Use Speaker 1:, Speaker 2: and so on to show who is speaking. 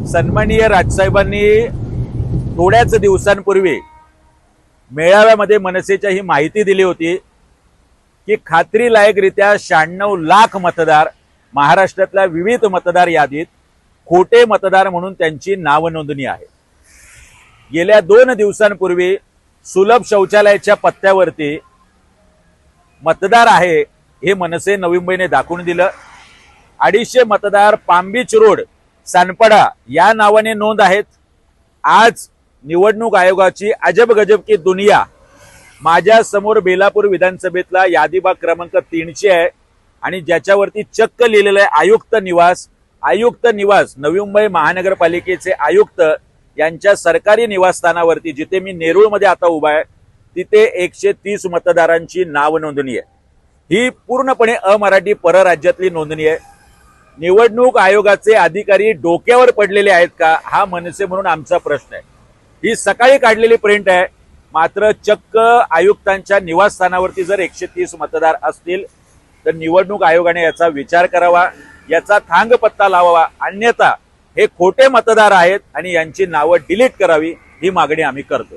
Speaker 1: सन्माननीय राजसाहेबांनी थोड्याच दिवसांपूर्वी मेळाव्यामध्ये मनसेच्या ही माहिती दिली होती की खात्रीलायकरित्या 96 लाख मतदार महाराष्ट्रातल्या विविध मतदार यादीत खोटे मतदार म्हणून त्यांची नाव नोंदणी आहे। गेल्या 2 दिवसांपूर्वी सुलभ शौचालयाच्या पत्त्यावरती मतदार आहे हे मनसे नवी मुंबईने दाखवून दिलं। 250 मतदार पाम बीच रोड सानपडा या नावाने नोंद आहेत। आज निवडणूक आयोगाची अजब गजब की दुनिया माझ्या समोर बेलापूर विधानसभेतला यादीभाग क्रमांक 300 आहे आणि ज्याच्यावरती चक्क लिहिलेलं आहे आयुक्त निवास नवी मुंबई महानगरपालिकेचे आयुक्त यांच्या सरकारी निवासस्थानावरती जिथे मी नेरूळमध्ये आता उभा आहे तिथे 130 मतदारांची नाव नोंदणी आहे। ही पूर्णपणे अमराठी परराज्यातली नोंदणी आहे। निवडणूक आयोगाचे अधिकारी डोक्यावर पडलेले आहेत का हा मनसे म्हणून आमचा प्रश्न आहे। ही सकाळी काढलेली प्रिंट आहे, मात्र चक्क आयुक्तांच्या निवासस्थानावरती जर 130 मतदार असतील तर निवडणूक आयोगाने याचा विचार करावा, याचा थांगपत्ता लावावा, अन्यथा हे खोटे मतदार आहेत आणि यांची नावं डिलीट करावी ही मागणी आम्ही करतो।